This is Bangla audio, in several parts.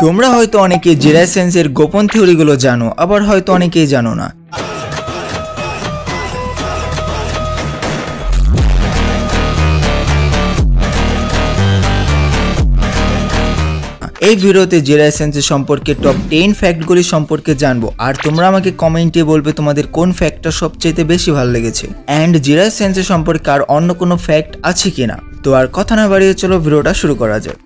তোমরা হয়তো অনেকে জিরায় সেন্সের গোপন থিওরিগুলো জানো, আবার হয়তো অনেকেই জানো না। এই ভিডিওতে জিরায় সেন্সের সম্পর্কে টপ 10 ফ্যাক্টগুলি সম্পর্কে জানবো, আর তোমরা আমাকে কমেন্টে বলবে তোমাদের কোন ফ্যাক্টটা সবচেয়ে বেশি ভালো লেগেছে এন্ড জিরায় সেন্সের সম্পর্কে আর অন্য কোনো ফ্যাক্ট আছে কিনা। তো আর কথা না বাড়িয়ে চলো ভিডিওটা শুরু করা যাক।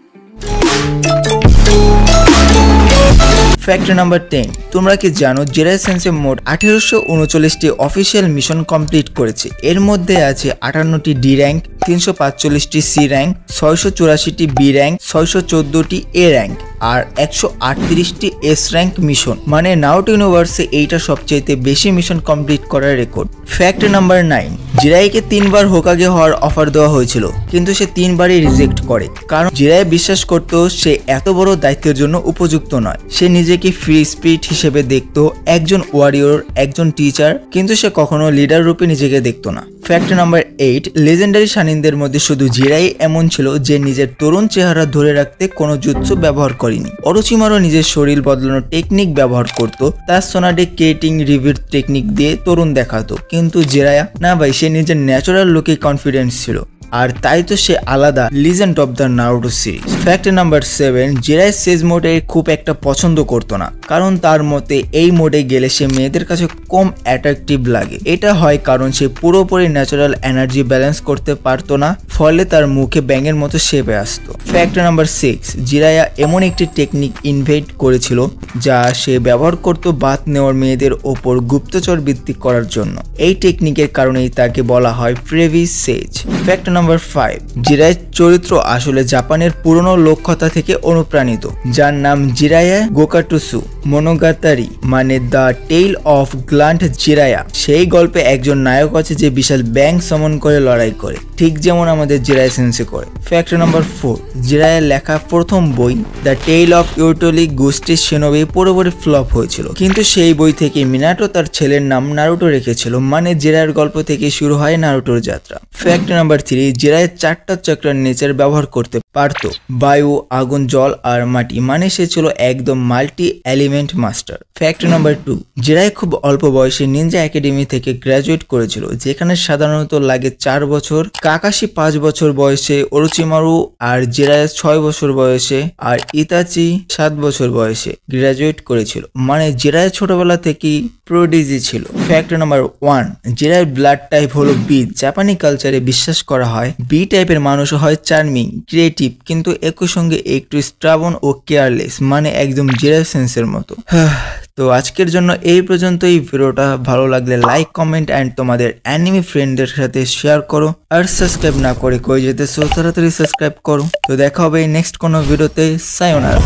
ফ্যাক্ট নাম্বার 10, তোমরা কি জানো জিরায় সেন্সে মোট 1839টি অফিসিয়াল মিশন কমপ্লিট করেছে। এর মধ্যে আছে 58টি ডি র্যাঙ্ক, 345টি সি র্যাঙ্ক, 684টি বি র্যাঙ্ক, 614টি এ র্যাঙ্ক আর 138টি এস র্যাঙ্ক মিশন। মানে নারুটো ইউনিভার্সে এইটা সবচেয়ে বেশি মিশন কমপ্লিট করার রেকর্ড। ফ্যাক্ট নাম্বার 9, জিরাইকে 3বার হোকাগে হওয়ার অফার দেওয়া হয়েছিল, কিন্তু সে 3বারই রিজেক্ট করে, কারণ জিরাই বিশ্বাস করত সে এত বড় দায়িত্বের জন্য উপযুক্ত নয়। সে নিজেকে ফ্রি স্পিরিট হিসেবে দেখত, একজন ওয়ারিয়র, একজন টিচার, কিন্তু সে কখনো লিডার রূপে নিজেকে দেখত না। ফ্যাক্ট নাম্বার 8, লেজেন্ডারি শানিনদের মধ্যে শুধু জিরাই এমন ছিল যে নিজের তরুণ চেহারা ধরে রাখতে কোনো জুৎসু ব্যবহার করেনি। অরোচিমারও নিজের শরীর বদলানোর টেকনিক ব্যবহার করত, তার সোনাডে কেটিং রিভির টেকনিক দিয়ে তরুণ দেখাতো, কিন্তু জিরায়া না ভাই, সে নিজের ন্যাচারাল লুকে কনফিডেন্স ছিল, আর তাই তো সে আলাদা legend of the Naruto series. Fact number 7, জিরাই সেজ মোডে খুব একটা পছন্দ করতো না, কারণ তার মতে এই মোডে গেলে সে মেয়েদের কাছে কম অ্যাট্রাকটিভ লাগে। এটা হয় কারণ সে পুরোপুরি ন্যাচারাল এনার্জি ব্যালেন্স করতে পারতো না, ফলে তার মুখে ব্যাঙের মতো শেপে আসতো। ফ্যাক্ট নাম্বার 6, জিরায়া এমন একটি টেকনিক ইনভেন্ট করেছিল যা সে ব্যবহার করত বাত নেওয়ার মেয়েদের ওপর গুপ্তচর বৃত্তি করার জন্য। এই টেকনিকের কারণেই তাকে বলা হয় প্রেভি সেজ। ফ্যাক্ট নাম্বার 5, জিরায় চরিত্র আসলে জাপানের পুরনো লোককথা থেকে অনুপ্রাণিত, যার নাম জিরায়া গোকাটুসু মনোগাতারি, মানে দ্য টেইল অফ গ্লান্ট জিরায়া। সেই গল্পে একজন নায়ক আছে যে বিশাল ব্যাং সমন করে লড়াই করে, ঠিক যেমন আমাদের জিরায় সেন্সে করে। ফ্যাক্ট নাম্বার 4, জিরায়ের লেখা প্রথম বই দ্য টেইল অফ ইউটোলি গোস্টের সেনোবে পুরোপুরি ফ্লপ হয়েছিল, কিন্তু সেই বই থেকে মিনাটো তার ছেলের নাম নারুটো রেখেছিল, মানে জিরায়ের গল্প থেকে শুরু হয় নারুটোর যাত্রা। ফ্যাক্ট নাম্বার 3, জিরায় 4টা চক্রার নেচার ব্যবহার করতে পারত, বায়ু, আগুন, জল আর মাটি, মানে সে ছিল একদম multi element master. Fact number 2, জিরায় খুব অল্প বয়সে নিনজা একাডেমি থেকে গ্রাজুয়েট করেছিল, যেখানে সাধারণত লাগে 4 বছর। কাকাশি 5 বছর বয়সে, অরোচিমারু আর জিরায় 6 বছর বয়সে, আর ইতাচি 7 বছর বয়সে গ্রাজুয়েট করেছিল, মানে জিরায় ছোটবেলা থেকেই প্রোডিজি ছিল। ফ্যাক্ট নাম্বার 1, জিরায় ব্লাড টাইপ হলো বি। জাপানি কালচারে বিশ্বাস করা হয় বি টাইপের মানুষ হয় চার্মিং, ক্রিয়েটিভ, কিন্তু একই সঙ্গে একটু স্ট্রাবন ও কেয়ারলেস, মানে একদম জিরায় সেন্সের মতো। তো আজকের জন্য এই পর্যন্তই। ভিডিওটা ভালো লাগলে লাইক, কমেন্ট এন্ড তোমাদের অ্যানিমে ফ্রেন্ডদের সাথে শেয়ার করো, আর সাবস্ক্রাইব না করে কই যেতেছো তাড়াতাড়ি সাবস্ক্রাইব করো। তো দেখা হবে নেক্সট কোনো ভিডিওতে। সায়োনারা।